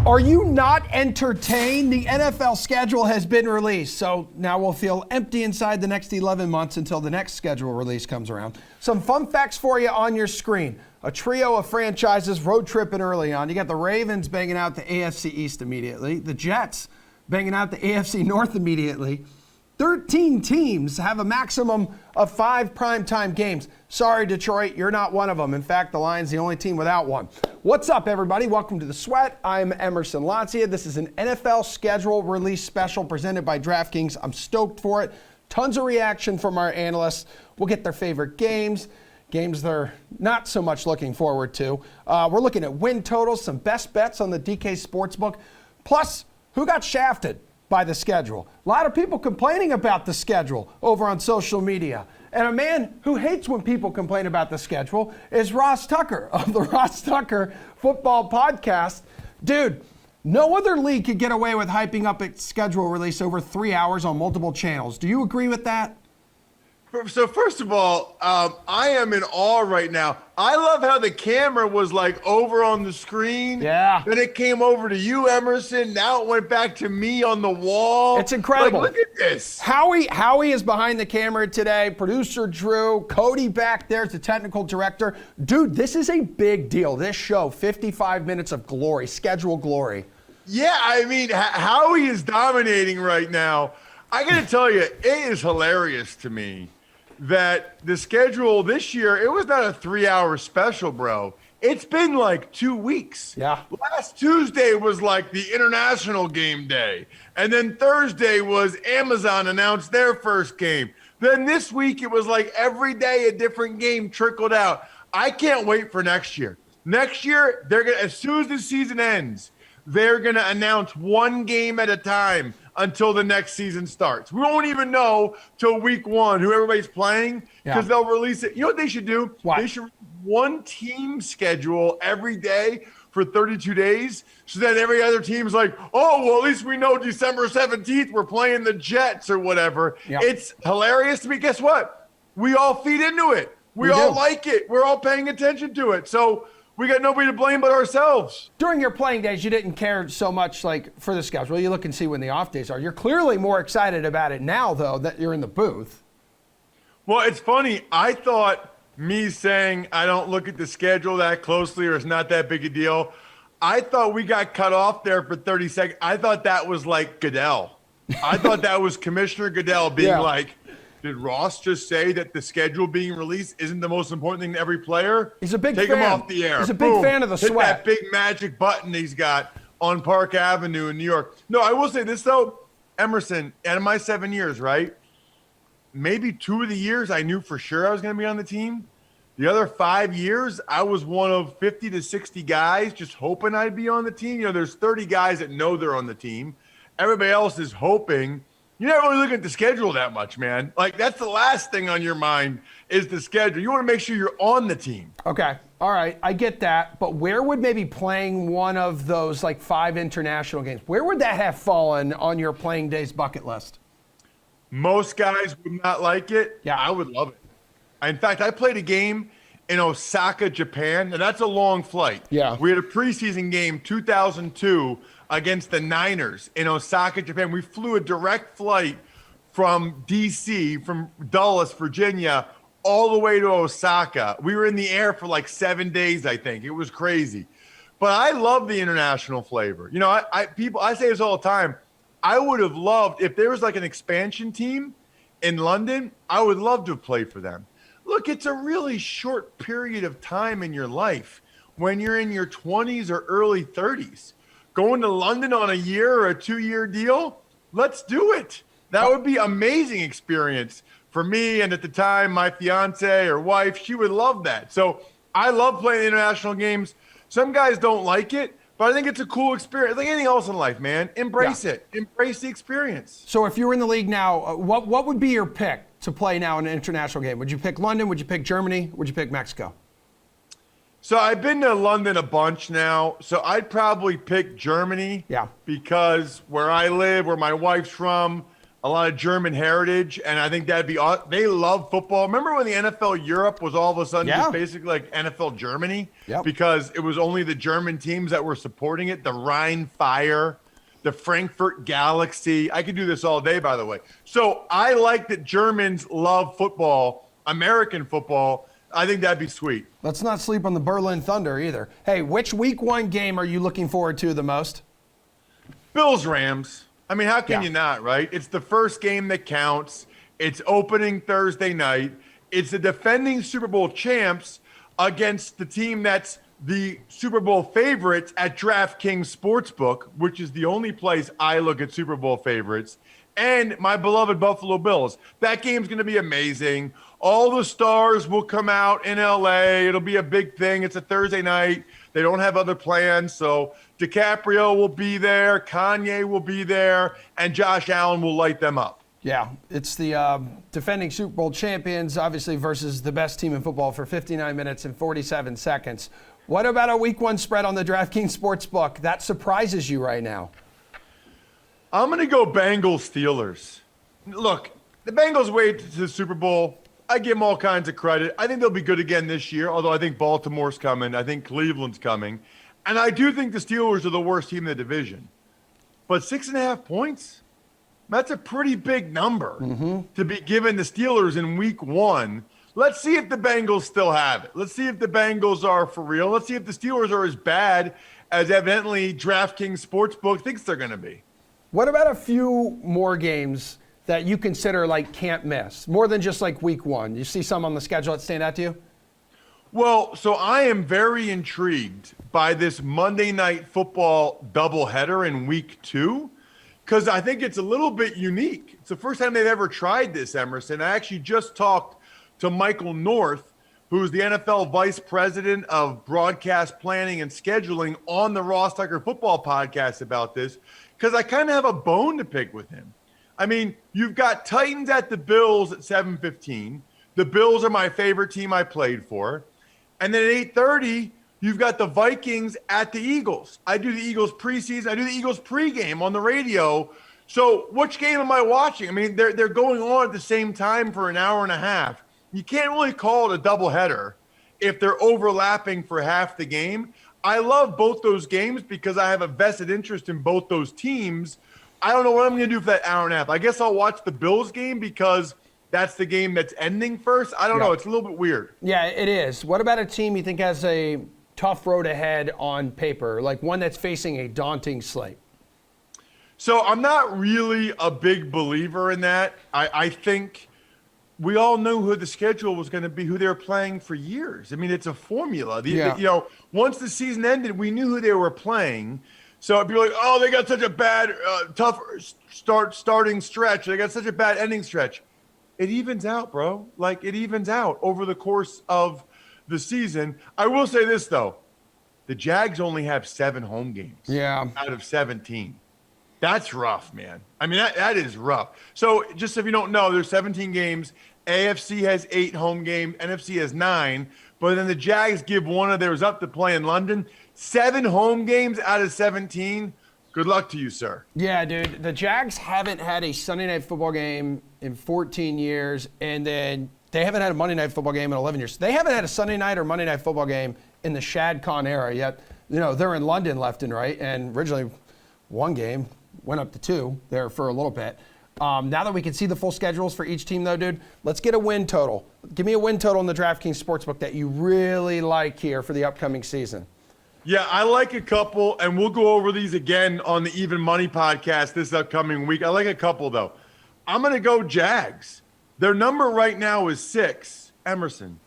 Are you not entertained? The NFL schedule has been released, so now we'll feel empty inside the next 11 months until the next schedule release comes around. Some fun facts for you on your screen. A trio of franchises road tripping early on. You got the Ravens banging out the AFC East immediately. The Jets banging out the AFC North immediately. 13 teams have a maximum of 5 primetime games. Sorry, Detroit, you're not one of them. In fact, the Lions the only team without one. What's up, everybody? Welcome to The Sweat. I'm Emerson Latzia. This is an NFL schedule release special presented by DraftKings. I'm stoked for it. Tons of reaction from our analysts. We'll get their favorite games they're not so much looking forward to. We're looking at win totals, some best bets on the DK Sportsbook, plus who got shafted by the schedule. A lot of people complaining about the schedule over on social media. And a man who hates when people complain about the schedule is Ross Tucker of the Ross Tucker Football Podcast. Dude, no other league could get away with hyping up its schedule release over 3 hours on multiple channels. Do you agree with that? So first of all, I am in awe right now. I love how the camera was like over on the screen. Yeah. Then it came over to you, Emerson. Now it went back to me on the wall. It's incredible. Like, look at this. Howie is behind the camera today. Producer Drew, Cody back there's the technical director. Dude, this is a big deal. This show, 55 minutes of glory, schedule glory. Yeah, I mean, Howie is dominating right now. I got to tell you, it is hilarious to me that the schedule this year, it was not a 3-hour special, bro. It's been like 2 weeks. Yeah. Last Tuesday was like the international game day. And then Thursday was Amazon announced their first game. Then this week it was like every day a different game trickled out. I can't wait for next year. Next year, they're gonna, as soon as the season ends, they're gonna announce one game at a time until the next season starts. We won't even know till week 1 who everybody's playing because they'll release it. You know what they should do? What? They should release one team schedule every day for 32 days so that every other team's like, oh, well, at least we know December 17th we're playing the Jets or whatever. Yep. It's hilarious to me. Guess what? We all feed into it. We all like it. We're all paying attention to it. So we got nobody to blame but ourselves. During your playing days, you didn't care so much like for the schedule. You look and see when the off days are. You're clearly more excited about it now, though, that you're in the booth. Well, it's funny. I thought me saying I don't look at the schedule that closely or it's not that big a deal, I thought we got cut off there for 30 seconds. I thought that was like Goodell. I thought that was Commissioner Goodell being like, did Ross just say that the schedule being released isn't the most important thing to every player? He's a big fan. Take him off the air. He's a big fan of the Hit sweat. that big magic button he's got on Park Avenue in New York. No, I will say this, though. Emerson, out of my 7 years, right, maybe 2 of the years I knew for sure I was going to be on the team. The other 5 years, I was one of 50 to 60 guys just hoping I'd be on the team. You know, there's 30 guys that know they're on the team. Everybody else is hoping. You're not really looking at the schedule that much, man. Like, that's the last thing on your mind is the schedule. You want to make sure you're on the team. Okay. All right. I get that. But where would maybe playing one of those, like, 5 international games, where would that have fallen on your playing days bucket list? Most guys would not like it. Yeah. I would love it. In fact, I played a game in Osaka, Japan, and that's a long flight. Yeah. We had a preseason game, 2002, against the Niners in Osaka, Japan. We flew a direct flight from D.C., from Dulles, Virginia, all the way to Osaka. We were in the air for like 7 days, I think. It was crazy. But I love the international flavor. You know, I say this all the time. I would have loved, if there was like an expansion team in London, I would love to have played for them. Look, it's a really short period of time in your life when you're in your 20s or early 30s. Going to London on a year or a 2-year deal, let's do it. That would be amazing experience for me. And at the time, my fiance or wife, she would love that. So I love playing international games. Some guys don't like it, but I think it's a cool experience. Like anything else in life, man, embrace it. Embrace the experience. So if you were in the league now, what would be your pick to play now in an international game? Would you pick London? Would you pick Germany? Would you pick Mexico? So I've been to London a bunch now, so I'd probably pick Germany. Yeah. Because where I live, where my wife's from, a lot of German heritage, and I think that'd be awesome. They love football. Remember when the NFL Europe was all of a sudden just basically like NFL Germany? Yep. Because it was only the German teams that were supporting it, the Rhine Fire, the Frankfurt Galaxy. I could do this all day, by the way. So I like that Germans love football, American football. I think that'd be sweet. Let's not sleep on the Berlin Thunder either. Hey, which week 1 game are you looking forward to the most? Bills-Rams. I mean, how can you not, right? It's the first game that counts. It's opening Thursday night. It's the defending Super Bowl champs against the team that's the Super Bowl favorites at DraftKings Sportsbook, which is the only place I look at Super Bowl favorites, and my beloved Buffalo Bills. That game's going to be amazing. All the stars will come out in LA. It'll be a big thing. It's a Thursday night. They don't have other plans, so DiCaprio will be there, Kanye will be there, and Josh Allen will light them up. Yeah, it's the defending Super Bowl champions, obviously, versus the best team in football for 59 minutes and 47 seconds. What about a week 1 spread on the DraftKings Sportsbook? That surprises you right now. I'm going to go Bengals Steelers. Look, the Bengals wait to the Super Bowl. I give them all kinds of credit. I think they'll be good again this year, although I think Baltimore's coming. I think Cleveland's coming. And I do think the Steelers are the worst team in the division. But 6.5 points? That's a pretty big number to be given the Steelers in week 1. Let's see if the Bengals still have it. Let's see if the Bengals are for real. Let's see if the Steelers are as bad as evidently DraftKings Sportsbook thinks they're going to be. What about a few more games that you consider like can't miss, more than just like week 1? You see some on the schedule that stand out to you? Well, so I am very intrigued by this Monday Night Football doubleheader in week 2, because I think it's a little bit unique. It's the first time they've ever tried this, Emerson. I actually just talked to Michael North, who's the NFL Vice President of Broadcast Planning and Scheduling on the Ross Tucker Football Podcast about this, because I kind of have a bone to pick with him. I mean, you've got Titans at the Bills at 7:15. The Bills are my favorite team I played for. And then at 8:30, you've got the Vikings at the Eagles. I do the Eagles preseason. I do the Eagles pregame on the radio. So which game am I watching? I mean, they're going on at the same time for an hour and a half. You can't really call it a doubleheader if they're overlapping for half the game. I love both those games because I have a vested interest in both those teams. I don't know what I'm going to do for that hour and a half. I guess I'll watch the Bills game because that's the game that's ending first. I don't know. It's a little bit weird. Yeah, it is. What about a team you think has a tough road ahead on paper, like one that's facing a daunting slate? So I'm not really a big believer in that. I think we all knew who the schedule was going to be, who they were playing for years. I mean, it's a formula. Once the season ended, we knew who they were playing. So it'd be like, oh, they got such a bad, tough starting stretch. They got such a bad ending stretch. It evens out, bro. Like, it evens out over the course of the season. I will say this, though. The Jags only have 7 home games out of 17. That's rough, man. I mean, that is rough. So just if you don't know, there's 17 games. AFC has 8 home games. NFC has 9. But then the Jags give one of theirs up to play in London. 7 home games out of 17. Good luck to you, sir. Yeah, dude. The Jags haven't had a Sunday Night Football game in 14 years, and then they haven't had a Monday Night Football game in 11 years. They haven't had a Sunday Night or Monday Night Football game in the Shad Khan era yet. You know, they're in London left and right, and originally one game went up to 2 there for a little bit. Now that we can see the full schedules for each team, though, dude, let's get a win total. Give me a win total in the DraftKings Sportsbook that you really like here for the upcoming season. Yeah, I like a couple, and we'll go over these again on the Even Money podcast this upcoming week. I like a couple, though. I'm going to go Jags. Their number right now is 6. Emerson.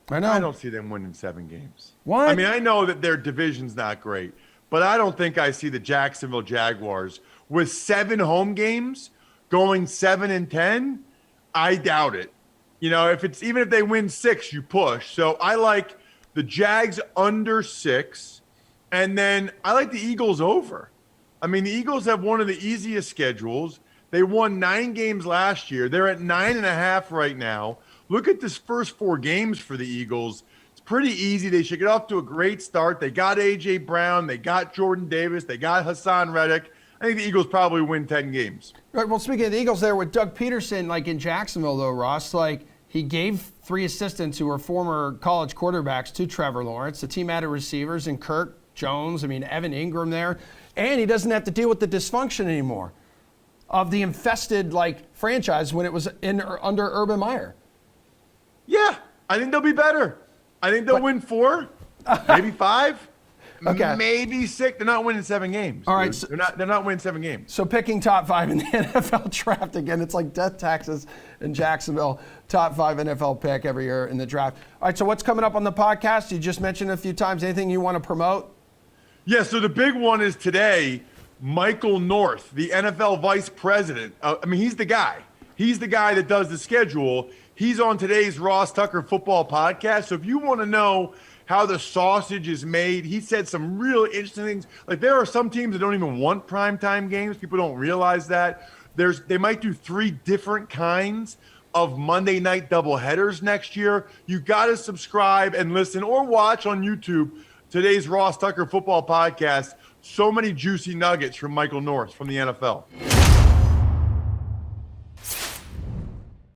I know. I don't see them winning 7 games. What? I mean, I know that their division's not great, but I don't think I see the Jacksonville Jaguars with 7 home games going 7-10. I doubt it. You know, even if they win 6, you push. So I like the Jags under 6, and then I like the Eagles over. I mean, the Eagles have one of the easiest schedules. They won 9 games last year. They're at 9.5 right now. Look at this first 4 games for the Eagles. It's pretty easy. They should get off to a great start. They got A.J. Brown. They got Jordan Davis. They got Hassan Reddick. I think the Eagles probably win 10 games. Right. Well, speaking of the Eagles, there with Doug Peterson, like in Jacksonville, though, Ross, like he gave 3 assistants who were former college quarterbacks to Trevor Lawrence. The team added receivers and Kirk Jones. I mean, Evan Ingram there, and he doesn't have to deal with the dysfunction anymore of the infested like franchise when it was under Urban Meyer. Yeah, I think they'll be better. I think they'll win 4, maybe 5. Okay. Maybe 6. They're not winning 7 games. All right. So they're not winning 7 games. So picking top 5 in the NFL draft again, it's like death taxes in Jacksonville. Top 5 NFL pick every year in the draft. All right. So what's coming up on the podcast? You just mentioned a few times. Anything you want to promote? Yeah. So the big one is today. Michael North, the NFL vice president. He's the guy. He's the guy that does the schedule. He's on today's Ross Tucker Football Podcast. So if you want to know how the sausage is made, he said some real interesting things. Like there are some teams that don't even want primetime games. People don't realize that. They might do 3 different kinds of Monday night doubleheaders next year. You got to subscribe and listen or watch on YouTube today's Ross Tucker Football Podcast. So many juicy nuggets from Michael North from the NFL.